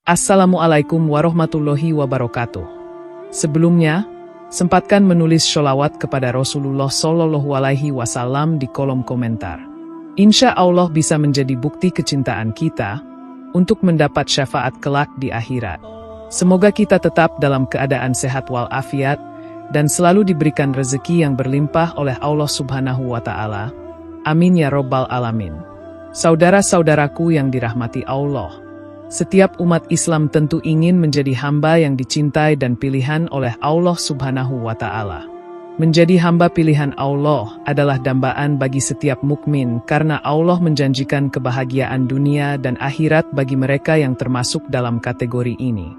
Assalamualaikum warahmatullahi wabarakatuh. Sebelumnya, sempatkan menulis sholawat kepada Rasulullah Shallallahu Alaihi Wasallam di kolom komentar. Insya Allah bisa menjadi bukti kecintaan kita untuk mendapat syafaat kelak di akhirat. Semoga kita tetap dalam keadaan sehat walafiat dan selalu diberikan rezeki yang berlimpah oleh Allah Subhanahu wa Ta'ala. Amin ya Rabbal Alamin. Saudara-saudaraku yang dirahmati Allah, setiap umat Islam tentu ingin menjadi hamba yang dicintai dan pilihan oleh Allah Subhanahu wa Ta'ala. Menjadi hamba pilihan Allah adalah dambaan bagi setiap mukmin karena Allah menjanjikan kebahagiaan dunia dan akhirat bagi mereka yang termasuk dalam kategori ini.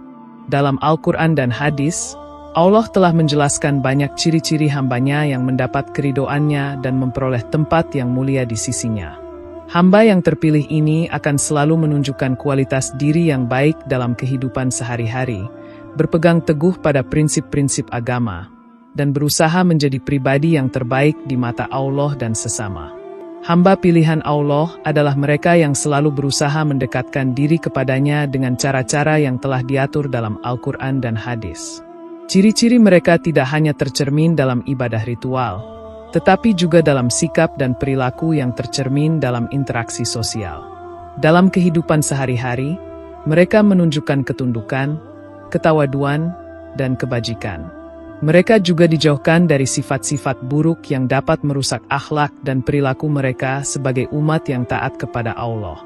Dalam Al-Quran dan hadis, Allah telah menjelaskan banyak ciri-ciri hambanya yang mendapat keridhoannya dan memperoleh tempat yang mulia di sisinya. Hamba yang terpilih ini akan selalu menunjukkan kualitas diri yang baik dalam kehidupan sehari-hari, berpegang teguh pada prinsip-prinsip agama, dan berusaha menjadi pribadi yang terbaik di mata Allah dan sesama. Hamba pilihan Allah adalah mereka yang selalu berusaha mendekatkan diri kepadanya dengan cara-cara yang telah diatur dalam Al-Quran dan hadis. Ciri-ciri mereka tidak hanya tercermin dalam ibadah ritual, tetapi juga dalam sikap dan perilaku yang tercermin dalam interaksi sosial. Dalam kehidupan sehari-hari, mereka menunjukkan ketundukan, ketawaduan, dan kebajikan. Mereka juga dijauhkan dari sifat-sifat buruk yang dapat merusak akhlak dan perilaku mereka sebagai umat yang taat kepada Allah.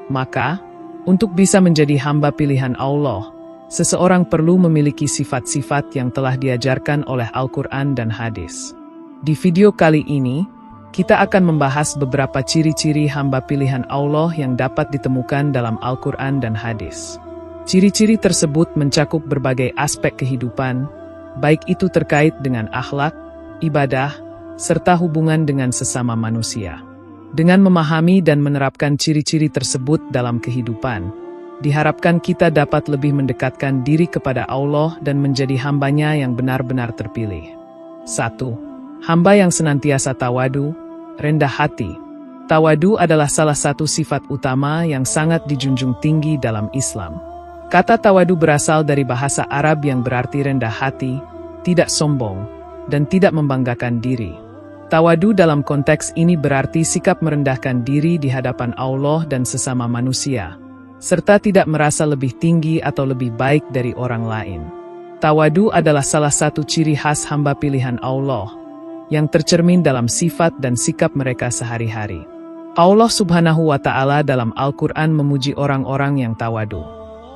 Maka, untuk bisa menjadi hamba pilihan Allah, seseorang perlu memiliki sifat-sifat yang telah diajarkan oleh Al-Quran dan hadis. Di video kali ini, kita akan membahas beberapa ciri-ciri hamba pilihan Allah yang dapat ditemukan dalam Al-Quran dan hadis. Ciri-ciri tersebut mencakup berbagai aspek kehidupan, baik itu terkait dengan akhlak, ibadah, serta hubungan dengan sesama manusia. Dengan memahami dan menerapkan ciri-ciri tersebut dalam kehidupan, diharapkan kita dapat lebih mendekatkan diri kepada Allah dan menjadi hambanya yang benar-benar terpilih. 1. Hamba yang senantiasa tawadu, rendah hati. Tawadu adalah salah satu sifat utama yang sangat dijunjung tinggi dalam Islam. Kata tawadu berasal dari bahasa Arab yang berarti rendah hati, tidak sombong, dan tidak membanggakan diri. Tawadu dalam konteks ini berarti sikap merendahkan diri di hadapan Allah dan sesama manusia, serta tidak merasa lebih tinggi atau lebih baik dari orang lain. Tawadu adalah salah satu ciri khas hamba pilihan Allah, yang tercermin dalam sifat dan sikap mereka sehari-hari. Allah Subhanahu wa Ta'ala dalam Al-Quran memuji orang-orang yang tawadu.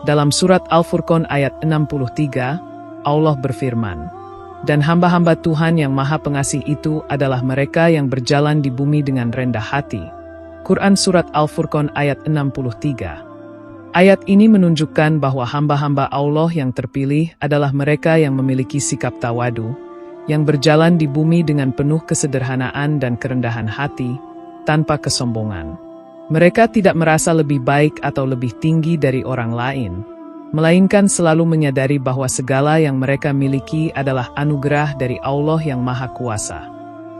Dalam surat Al-Furqan ayat 63, Allah berfirman, "Dan hamba-hamba Tuhan yang Maha Pengasih itu adalah mereka yang berjalan di bumi dengan rendah hati." Quran surat Al-Furqan ayat 63. Ayat ini menunjukkan bahwa hamba-hamba Allah yang terpilih adalah mereka yang memiliki sikap tawadu, yang berjalan di bumi dengan penuh kesederhanaan dan kerendahan hati, tanpa kesombongan. Mereka tidak merasa lebih baik atau lebih tinggi dari orang lain, melainkan selalu menyadari bahwa segala yang mereka miliki adalah anugerah dari Allah yang Maha Kuasa.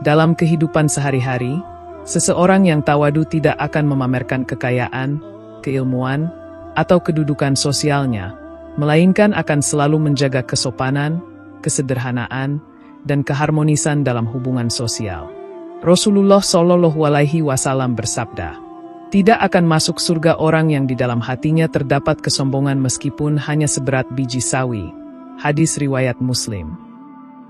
Dalam kehidupan sehari-hari, seseorang yang tawadu tidak akan memamerkan kekayaan, keilmuan, atau kedudukan sosialnya, melainkan akan selalu menjaga kesopanan, kesederhanaan, dan keharmonisan dalam hubungan sosial. Rasulullah Shallallahu Alaihi Wasallam bersabda, "Tidak akan masuk surga orang yang di dalam hatinya terdapat kesombongan meskipun hanya seberat biji sawi." Hadis riwayat Muslim.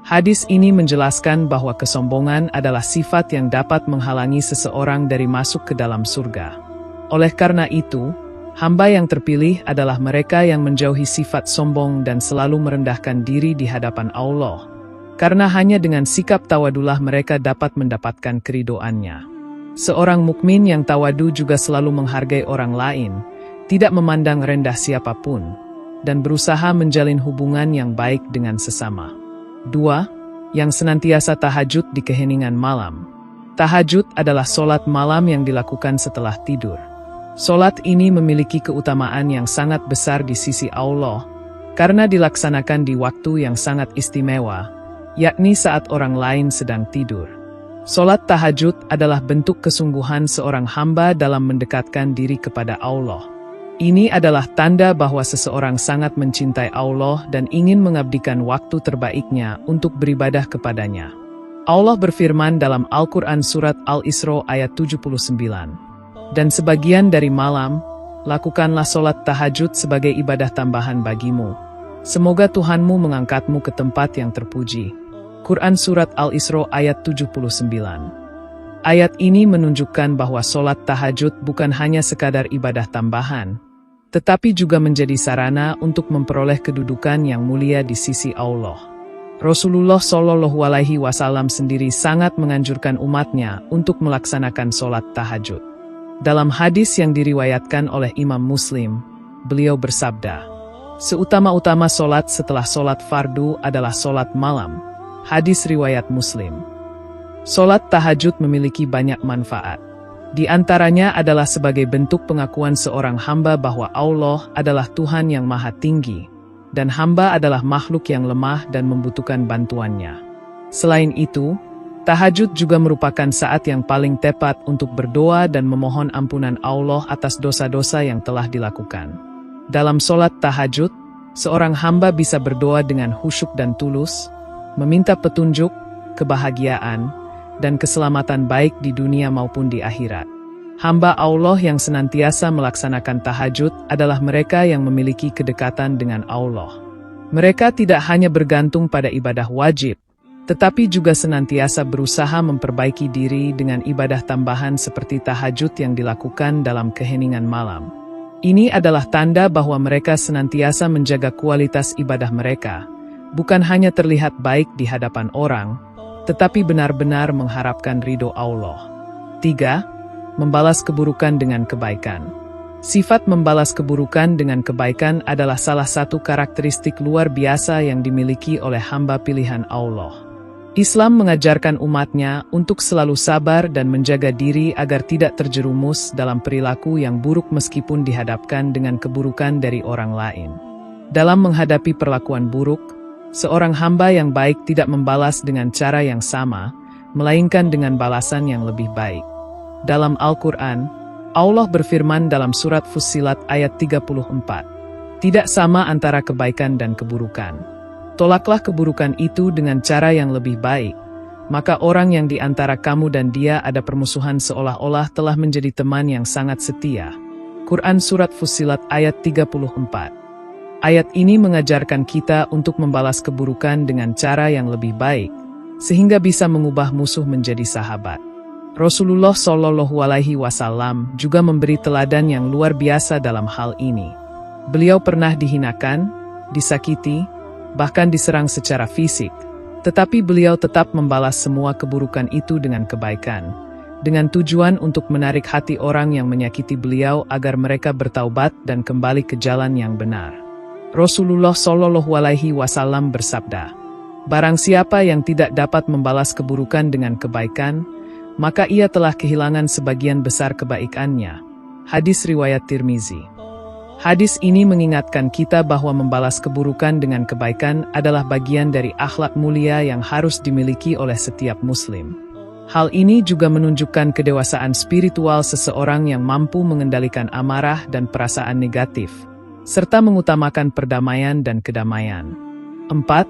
Hadis ini menjelaskan bahwa kesombongan adalah sifat yang dapat menghalangi seseorang dari masuk ke dalam surga. Oleh karena itu, hamba yang terpilih adalah mereka yang menjauhi sifat sombong dan selalu merendahkan diri di hadapan Allah. Karena hanya dengan sikap tawadulah mereka dapat mendapatkan keridhoannya. Seorang mukmin yang tawadu juga selalu menghargai orang lain, tidak memandang rendah siapapun, dan berusaha menjalin hubungan yang baik dengan sesama. 2. Yang senantiasa tahajud di keheningan malam. Tahajud adalah solat malam yang dilakukan setelah tidur. Solat ini memiliki keutamaan yang sangat besar di sisi Allah, karena dilaksanakan di waktu yang sangat istimewa, yakni saat orang lain sedang tidur. Solat tahajud adalah bentuk kesungguhan seorang hamba dalam mendekatkan diri kepada Allah. Ini adalah tanda bahwa seseorang sangat mencintai Allah dan ingin mengabdikan waktu terbaiknya untuk beribadah kepadanya. Allah berfirman dalam Al-Quran Surat Al-Isra ayat 79. Dan sebagian dari malam, lakukanlah solat tahajud sebagai ibadah tambahan bagimu. Semoga Tuhanmu mengangkatmu ke tempat yang terpuji. Quran Surat Al-Isra ayat 79. Ayat ini menunjukkan bahwa solat tahajud bukan hanya sekadar ibadah tambahan, tetapi juga menjadi sarana untuk memperoleh kedudukan yang mulia di sisi Allah. Rasulullah Shallallahu Alaihi Wasallam sendiri sangat menganjurkan umatnya untuk melaksanakan solat tahajud. Dalam hadis yang diriwayatkan oleh Imam Muslim, beliau bersabda, "Seutama-utama solat setelah solat fardu adalah solat malam." Hadis riwayat Muslim. Solat tahajud memiliki banyak manfaat. Di antaranya adalah sebagai bentuk pengakuan seorang hamba bahwa Allah adalah Tuhan yang Maha Tinggi, dan hamba adalah makhluk yang lemah dan membutuhkan bantuannya. Selain itu, tahajud juga merupakan saat yang paling tepat untuk berdoa dan memohon ampunan Allah atas dosa-dosa yang telah dilakukan. Dalam solat tahajud, seorang hamba bisa berdoa dengan khusyuk dan tulus, meminta petunjuk, kebahagiaan, dan keselamatan baik di dunia maupun di akhirat. Hamba Allah yang senantiasa melaksanakan tahajud adalah mereka yang memiliki kedekatan dengan Allah. Mereka tidak hanya bergantung pada ibadah wajib, tetapi juga senantiasa berusaha memperbaiki diri dengan ibadah tambahan seperti tahajud yang dilakukan dalam keheningan malam. Ini adalah tanda bahwa mereka senantiasa menjaga kualitas ibadah mereka, bukan hanya terlihat baik di hadapan orang, tetapi benar-benar mengharapkan ridho Allah. 3. Membalas keburukan dengan kebaikan. Sifat membalas keburukan dengan kebaikan adalah salah satu karakteristik luar biasa yang dimiliki oleh hamba pilihan Allah. Islam mengajarkan umatnya untuk selalu sabar dan menjaga diri agar tidak terjerumus dalam perilaku yang buruk meskipun dihadapkan dengan keburukan dari orang lain. Dalam menghadapi perlakuan buruk, seorang hamba yang baik tidak membalas dengan cara yang sama, melainkan dengan balasan yang lebih baik. Dalam Al-Quran, Allah berfirman dalam surat Fussilat ayat 34, "Tidak sama antara kebaikan dan keburukan. Tolaklah keburukan itu dengan cara yang lebih baik, maka orang yang di antara kamu dan dia ada permusuhan seolah-olah telah menjadi teman yang sangat setia." Quran Surat Fussilat ayat 34. Ayat ini mengajarkan kita untuk membalas keburukan dengan cara yang lebih baik, sehingga bisa mengubah musuh menjadi sahabat. Rasulullah Shallallahu Alaihi Wasallam juga memberi teladan yang luar biasa dalam hal ini. Beliau pernah dihinakan, disakiti, bahkan diserang secara fisik, tetapi beliau tetap membalas semua keburukan itu dengan kebaikan, dengan tujuan untuk menarik hati orang yang menyakiti beliau agar mereka bertaubat dan kembali ke jalan yang benar. Rasulullah Shallallahu Alaihi Wasallam bersabda, "Barang siapa yang tidak dapat membalas keburukan dengan kebaikan, maka ia telah kehilangan sebagian besar kebaikannya." Hadis riwayat Tirmizi. Hadis ini mengingatkan kita bahwa membalas keburukan dengan kebaikan adalah bagian dari akhlak mulia yang harus dimiliki oleh setiap muslim. Hal ini juga menunjukkan kedewasaan spiritual seseorang yang mampu mengendalikan amarah dan perasaan negatif, serta mengutamakan perdamaian dan kedamaian. 4.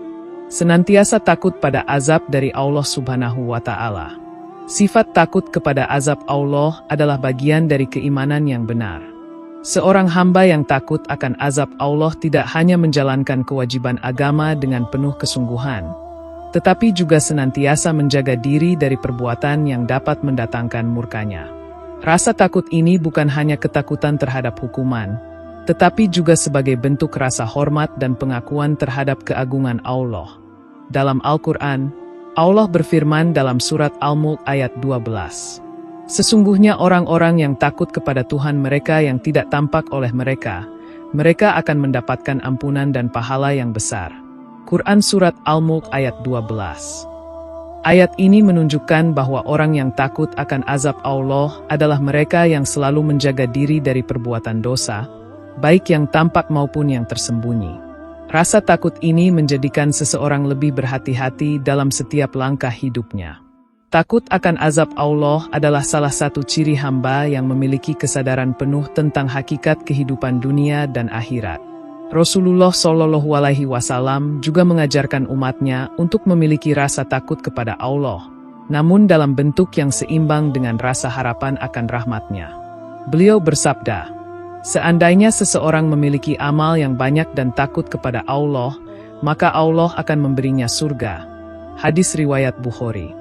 Senantiasa takut pada azab dari Allah Subhanahu wa Ta'ala. Sifat takut kepada azab Allah adalah bagian dari keimanan yang benar. Seorang hamba yang takut akan azab Allah tidak hanya menjalankan kewajiban agama dengan penuh kesungguhan, tetapi juga senantiasa menjaga diri dari perbuatan yang dapat mendatangkan murkanya. Rasa takut ini bukan hanya ketakutan terhadap hukuman, tetapi juga sebagai bentuk rasa hormat dan pengakuan terhadap keagungan Allah. Dalam Al-Quran, Allah berfirman dalam surat Al-Mulk ayat 12, "Sesungguhnya orang-orang yang takut kepada Tuhan mereka yang tidak tampak oleh mereka, mereka akan mendapatkan ampunan dan pahala yang besar." Quran Surat Al-Mulk ayat 12. Ayat ini menunjukkan bahwa orang yang takut akan azab Allah adalah mereka yang selalu menjaga diri dari perbuatan dosa, baik yang tampak maupun yang tersembunyi. Rasa takut ini menjadikan seseorang lebih berhati-hati dalam setiap langkah hidupnya. Takut akan azab Allah adalah salah satu ciri hamba yang memiliki kesadaran penuh tentang hakikat kehidupan dunia dan akhirat. Rasulullah Shallallahu Alaihi Wasallam juga mengajarkan umatnya untuk memiliki rasa takut kepada Allah, namun dalam bentuk yang seimbang dengan rasa harapan akan rahmat-Nya. Beliau bersabda, "Seandainya seseorang memiliki amal yang banyak dan takut kepada Allah, maka Allah akan memberinya surga." Hadis riwayat Bukhari.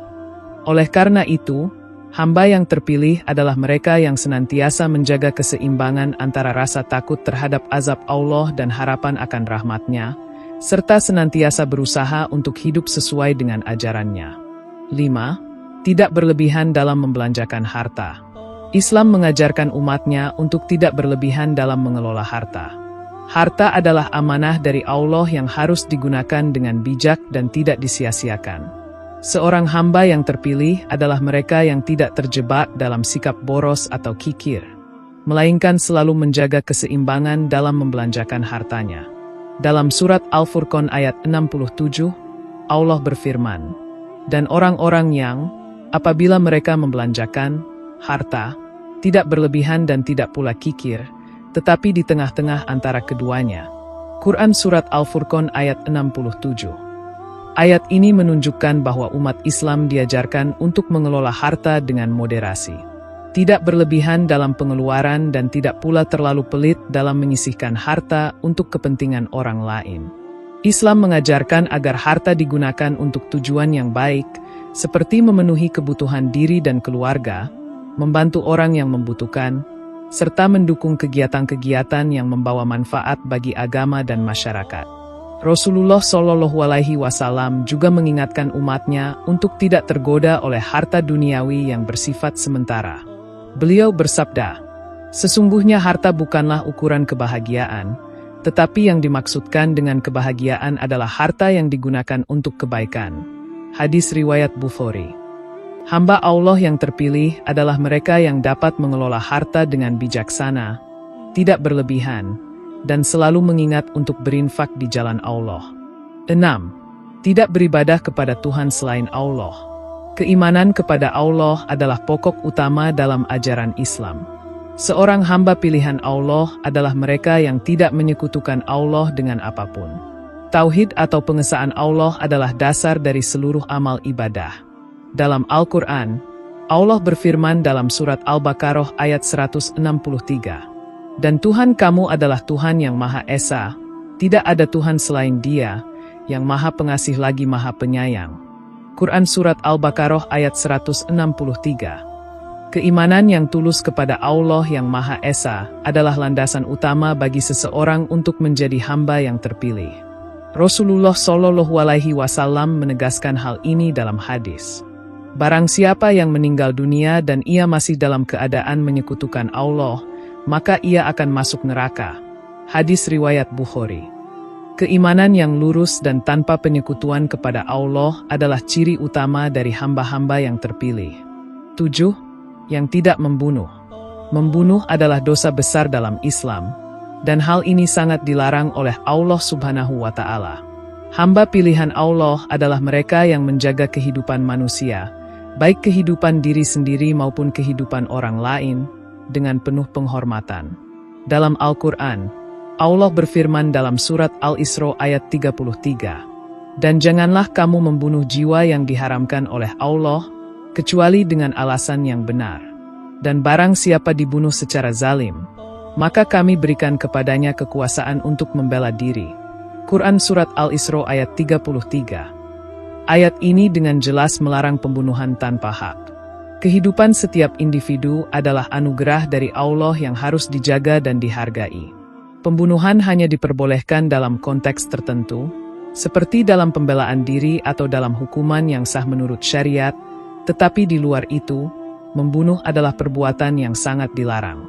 Oleh karena itu, hamba yang terpilih adalah mereka yang senantiasa menjaga keseimbangan antara rasa takut terhadap azab Allah dan harapan akan rahmat-Nya, serta senantiasa berusaha untuk hidup sesuai dengan ajaran-Nya. 5. Tidak berlebihan dalam membelanjakan harta. Islam mengajarkan umatnya untuk tidak berlebihan dalam mengelola harta. Harta adalah amanah dari Allah yang harus digunakan dengan bijak dan tidak disia-siakan. Seorang hamba yang terpilih adalah mereka yang tidak terjebak dalam sikap boros atau kikir, melainkan selalu menjaga keseimbangan dalam membelanjakan hartanya. Dalam surat Al-Furqan ayat 67, Allah berfirman, "Dan orang-orang yang, apabila mereka membelanjakan harta, tidak berlebihan dan tidak pula kikir, tetapi di tengah-tengah antara keduanya." Quran Surat Al-Furqan ayat 67. Ayat ini menunjukkan bahwa umat Islam diajarkan untuk mengelola harta dengan moderasi. Tidak berlebihan dalam pengeluaran dan tidak pula terlalu pelit dalam menyisihkan harta untuk kepentingan orang lain. Islam mengajarkan agar harta digunakan untuk tujuan yang baik, seperti memenuhi kebutuhan diri dan keluarga, membantu orang yang membutuhkan, serta mendukung kegiatan-kegiatan yang membawa manfaat bagi agama dan masyarakat. Rasulullah Shallallahu Alaihi Wasallam juga mengingatkan umatnya untuk tidak tergoda oleh harta duniawi yang bersifat sementara. Beliau bersabda, "Sesungguhnya harta bukanlah ukuran kebahagiaan, tetapi yang dimaksudkan dengan kebahagiaan adalah harta yang digunakan untuk kebaikan." Hadis riwayat Bukhari. Hamba Allah yang terpilih adalah mereka yang dapat mengelola harta dengan bijaksana, tidak berlebihan, dan selalu mengingat untuk berinfak di jalan Allah. 6. Tidak beribadah kepada Tuhan selain Allah. Keimanan kepada Allah adalah pokok utama dalam ajaran Islam. Seorang hamba pilihan Allah adalah mereka yang tidak menyekutukan Allah dengan apapun. Tauhid atau pengesaan Allah adalah dasar dari seluruh amal ibadah. Dalam Al-Quran, Allah berfirman dalam surat Al-Baqarah ayat 163, "Dan Tuhan kamu adalah Tuhan yang Maha Esa, tidak ada Tuhan selain Dia, yang Maha Pengasih lagi Maha Penyayang." Quran Surat Al-Baqarah ayat 163. Keimanan yang tulus kepada Allah yang Maha Esa adalah landasan utama bagi seseorang untuk menjadi hamba yang terpilih. Rasulullah Shallallahu Alaihi Wasallam menegaskan hal ini dalam hadis, "Barang siapa yang meninggal dunia dan ia masih dalam keadaan menyekutukan Allah, maka ia akan masuk neraka." Hadis riwayat Bukhari. Keimanan yang lurus dan tanpa penyekutuan kepada Allah adalah ciri utama dari hamba-hamba yang terpilih. 7. Yang tidak membunuh. Membunuh adalah dosa besar dalam Islam, dan hal ini sangat dilarang oleh Allah Subhanahu wa Ta'ala. Hamba pilihan Allah adalah mereka yang menjaga kehidupan manusia, baik kehidupan diri sendiri maupun kehidupan orang lain, dengan penuh penghormatan. Dalam Al-Quran, Allah berfirman dalam surat Al-Isra ayat 33, "Dan janganlah kamu membunuh jiwa yang diharamkan oleh Allah, kecuali dengan alasan yang benar. Dan barang siapa dibunuh secara zalim, maka kami berikan kepadanya kekuasaan untuk membela diri." Quran Surat Al-Isra ayat 33. Ayat ini dengan jelas melarang pembunuhan tanpa hak. Kehidupan setiap individu adalah anugerah dari Allah yang harus dijaga dan dihargai. Pembunuhan hanya diperbolehkan dalam konteks tertentu, seperti dalam pembelaan diri atau dalam hukuman yang sah menurut syariat, tetapi di luar itu, membunuh adalah perbuatan yang sangat dilarang.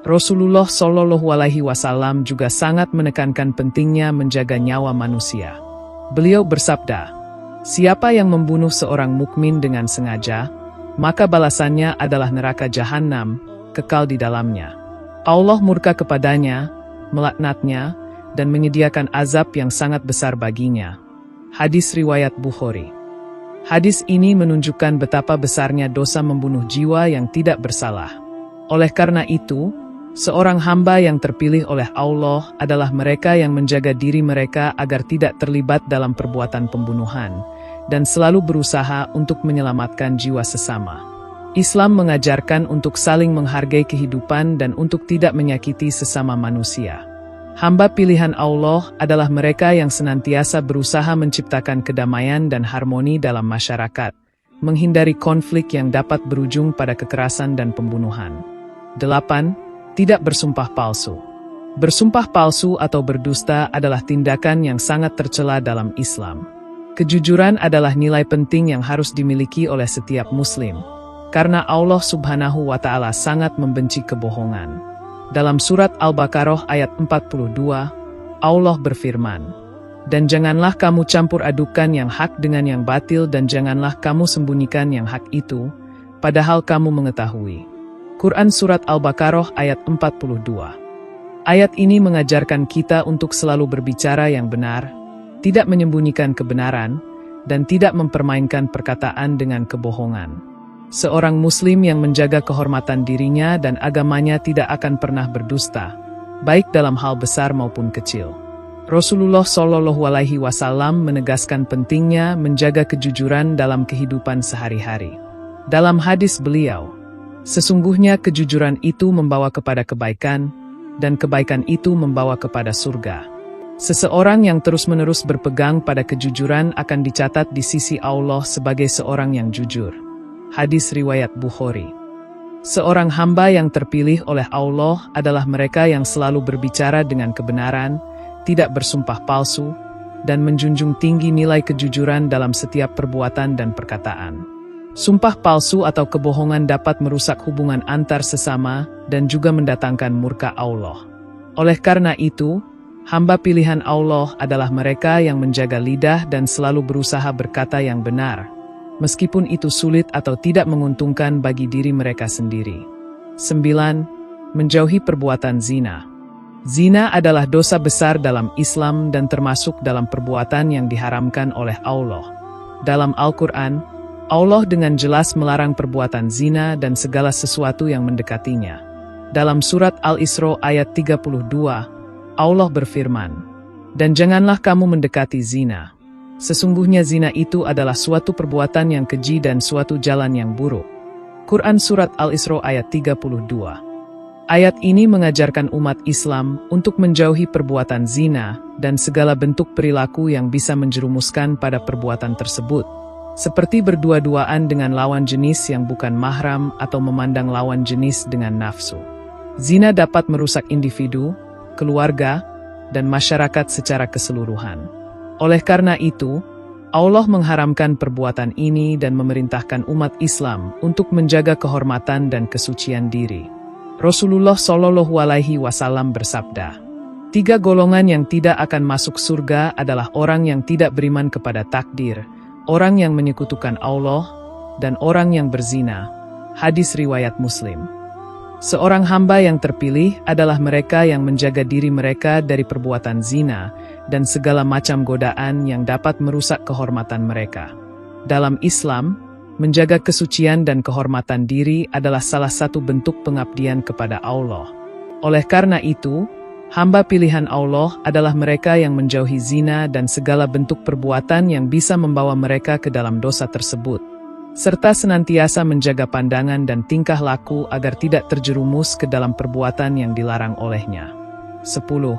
Rasulullah Shallallahu Alaihi Wasallam juga sangat menekankan pentingnya menjaga nyawa manusia. Beliau bersabda, "Siapa yang membunuh seorang mukmin dengan sengaja, maka balasannya adalah neraka jahanam, kekal di dalamnya. Allah murka kepadanya, melaknatnya, dan menyediakan azab yang sangat besar baginya." Hadis riwayat Bukhari. Hadis ini menunjukkan betapa besarnya dosa membunuh jiwa yang tidak bersalah. Oleh karena itu, seorang hamba yang terpilih oleh Allah adalah mereka yang menjaga diri mereka agar tidak terlibat dalam perbuatan pembunuhan, dan selalu berusaha untuk menyelamatkan jiwa sesama. Islam mengajarkan untuk saling menghargai kehidupan dan untuk tidak menyakiti sesama manusia. Hamba pilihan Allah adalah mereka yang senantiasa berusaha menciptakan kedamaian dan harmoni dalam masyarakat, menghindari konflik yang dapat berujung pada kekerasan dan pembunuhan. 8. Tidak bersumpah palsu. Bersumpah palsu atau berdusta adalah tindakan yang sangat tercela dalam Islam. Kejujuran adalah nilai penting yang harus dimiliki oleh setiap Muslim, karena Allah Subhanahu wa Ta'ala sangat membenci kebohongan. Dalam surat Al-Baqarah ayat 42, Allah berfirman, "Dan janganlah kamu campur adukan yang hak dengan yang batil dan janganlah kamu sembunyikan yang hak itu, padahal kamu mengetahui." Quran Surat Al-Baqarah ayat 42. Ayat ini mengajarkan kita untuk selalu berbicara yang benar, tidak menyembunyikan kebenaran, dan tidak mempermainkan perkataan dengan kebohongan. Seorang Muslim yang menjaga kehormatan dirinya dan agamanya tidak akan pernah berdusta, baik dalam hal besar maupun kecil. Rasulullah Shallallahu Alaihi Wasallam menegaskan pentingnya menjaga kejujuran dalam kehidupan sehari-hari. Dalam hadis beliau, "Sesungguhnya kejujuran itu membawa kepada kebaikan, dan kebaikan itu membawa kepada surga." Seseorang yang terus-menerus berpegang pada kejujuran akan dicatat di sisi Allah sebagai seorang yang jujur. Hadis riwayat Bukhari. Seorang hamba yang terpilih oleh Allah adalah mereka yang selalu berbicara dengan kebenaran, tidak bersumpah palsu, dan menjunjung tinggi nilai kejujuran dalam setiap perbuatan dan perkataan. Sumpah palsu atau kebohongan dapat merusak hubungan antar sesama dan juga mendatangkan murka Allah. Oleh karena itu, hamba pilihan Allah adalah mereka yang menjaga lidah dan selalu berusaha berkata yang benar, meskipun itu sulit atau tidak menguntungkan bagi diri mereka sendiri. 9. Menjauhi perbuatan zina. Zina adalah dosa besar dalam Islam dan termasuk dalam perbuatan yang diharamkan oleh Allah. Dalam Al-Quran, Allah dengan jelas melarang perbuatan zina dan segala sesuatu yang mendekatinya. Dalam surat Al-Isra ayat 32, Allah berfirman, "Dan janganlah kamu mendekati zina. Sesungguhnya zina itu adalah suatu perbuatan yang keji dan suatu jalan yang buruk." Quran Surat Al-Isra ayat 32. Ayat ini mengajarkan umat Islam untuk menjauhi perbuatan zina dan segala bentuk perilaku yang bisa menjerumuskan pada perbuatan tersebut, seperti berdua-duaan dengan lawan jenis yang bukan mahram atau memandang lawan jenis dengan nafsu. Zina dapat merusak individu, keluarga, dan masyarakat secara keseluruhan. Oleh karena itu, Allah mengharamkan perbuatan ini dan memerintahkan umat Islam untuk menjaga kehormatan dan kesucian diri. Rasulullah Shallallahu Alaihi Wasallam bersabda, 3 golongan yang tidak akan masuk surga adalah orang yang tidak beriman kepada takdir, orang yang menyekutukan Allah, dan orang yang berzina. Hadis riwayat Muslim. Seorang hamba yang terpilih adalah mereka yang menjaga diri mereka dari perbuatan zina dan segala macam godaan yang dapat merusak kehormatan mereka. Dalam Islam, menjaga kesucian dan kehormatan diri adalah salah satu bentuk pengabdian kepada Allah. Oleh karena itu, hamba pilihan Allah adalah mereka yang menjauhi zina dan segala bentuk perbuatan yang bisa membawa mereka ke dalam dosa tersebut, serta senantiasa menjaga pandangan dan tingkah laku agar tidak terjerumus ke dalam perbuatan yang dilarang olehnya. 10.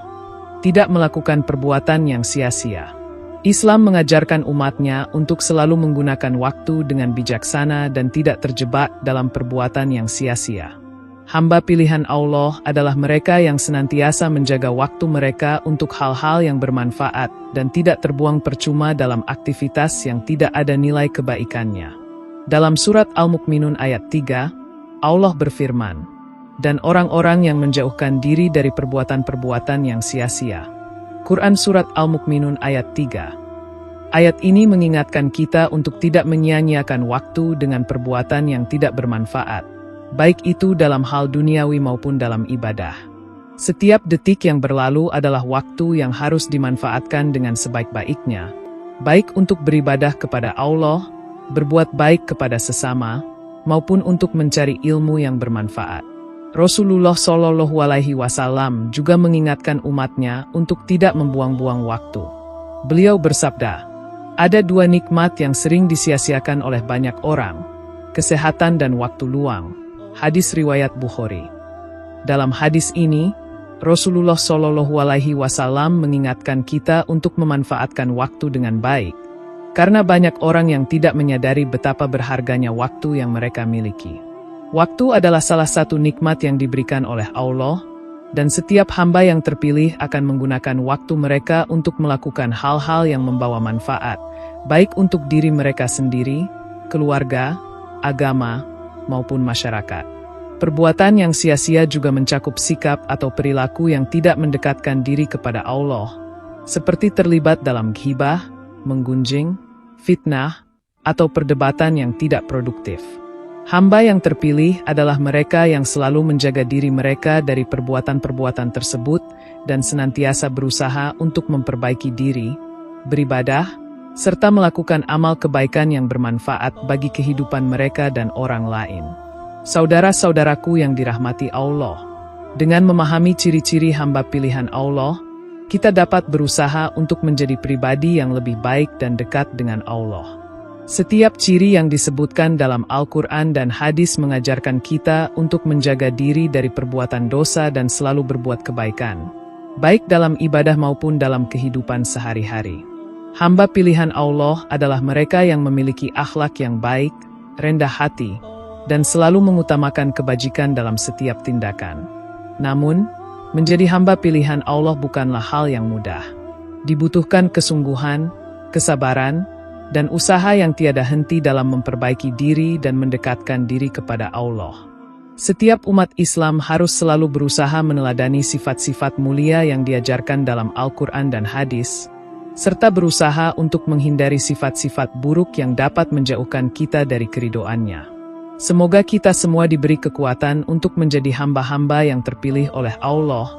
Tidak melakukan perbuatan yang sia-sia. Islam mengajarkan umatnya untuk selalu menggunakan waktu dengan bijaksana dan tidak terjebak dalam perbuatan yang sia-sia. Hamba pilihan Allah adalah mereka yang senantiasa menjaga waktu mereka untuk hal-hal yang bermanfaat dan tidak terbuang percuma dalam aktivitas yang tidak ada nilai kebaikannya. Dalam surat Al-Mu'minun ayat 3, Allah berfirman, "Dan orang-orang yang menjauhkan diri dari perbuatan-perbuatan yang sia-sia." Quran Surat Al-Mu'minun ayat 3. Ayat ini mengingatkan kita untuk tidak menyia-nyiakan waktu dengan perbuatan yang tidak bermanfaat, baik itu dalam hal duniawi maupun dalam ibadah. Setiap detik yang berlalu adalah waktu yang harus dimanfaatkan dengan sebaik-baiknya, baik untuk beribadah kepada Allah, berbuat baik kepada sesama, maupun untuk mencari ilmu yang bermanfaat. Rasulullah Shallallahu Alaihi Wasallam juga mengingatkan umatnya untuk tidak membuang-buang waktu. Beliau bersabda, ada dua nikmat yang sering disia-siakan oleh banyak orang, kesehatan dan waktu luang. Hadis riwayat Bukhari. Dalam hadis ini, Rasulullah Shallallahu Alaihi Wasallam mengingatkan kita untuk memanfaatkan waktu dengan baik, karena banyak orang yang tidak menyadari betapa berharganya waktu yang mereka miliki. Waktu adalah salah satu nikmat yang diberikan oleh Allah, dan setiap hamba yang terpilih akan menggunakan waktu mereka untuk melakukan hal-hal yang membawa manfaat, baik untuk diri mereka sendiri, keluarga, agama, maupun masyarakat. Perbuatan yang sia-sia juga mencakup sikap atau perilaku yang tidak mendekatkan diri kepada Allah, seperti terlibat dalam ghibah, menggunjing, fitnah, atau perdebatan yang tidak produktif. Hamba yang terpilih adalah mereka yang selalu menjaga diri mereka dari perbuatan-perbuatan tersebut dan senantiasa berusaha untuk memperbaiki diri, beribadah, serta melakukan amal kebaikan yang bermanfaat bagi kehidupan mereka dan orang lain. Saudara-saudaraku yang dirahmati Allah, dengan memahami ciri-ciri hamba pilihan Allah, kita dapat berusaha untuk menjadi pribadi yang lebih baik dan dekat dengan Allah. Setiap ciri yang disebutkan dalam Al-Quran dan hadis mengajarkan kita untuk menjaga diri dari perbuatan dosa dan selalu berbuat kebaikan, baik dalam ibadah maupun dalam kehidupan sehari-hari. Hamba pilihan Allah adalah mereka yang memiliki akhlak yang baik, rendah hati, dan selalu mengutamakan kebajikan dalam setiap tindakan. Namun, menjadi hamba pilihan Allah bukanlah hal yang mudah. Dibutuhkan kesungguhan, kesabaran, dan usaha yang tiada henti dalam memperbaiki diri dan mendekatkan diri kepada Allah. Setiap umat Islam harus selalu berusaha meneladani sifat-sifat mulia yang diajarkan dalam Al-Quran dan hadis, serta berusaha untuk menghindari sifat-sifat buruk yang dapat menjauhkan kita dari keridhoannya. Semoga kita semua diberi kekuatan untuk menjadi hamba-hamba yang terpilih oleh Allah,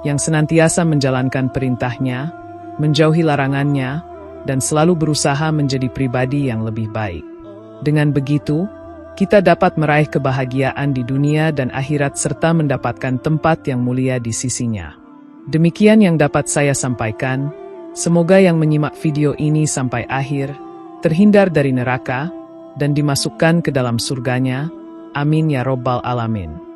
yang senantiasa menjalankan perintahnya, menjauhi larangannya, dan selalu berusaha menjadi pribadi yang lebih baik. Dengan begitu, kita dapat meraih kebahagiaan di dunia dan akhirat serta mendapatkan tempat yang mulia di sisinya. Demikian yang dapat saya sampaikan. Semoga yang menyimak video ini sampai akhir, terhindar dari neraka, dan dimasukkan ke dalam surganya. Amin ya Rabbal Alamin.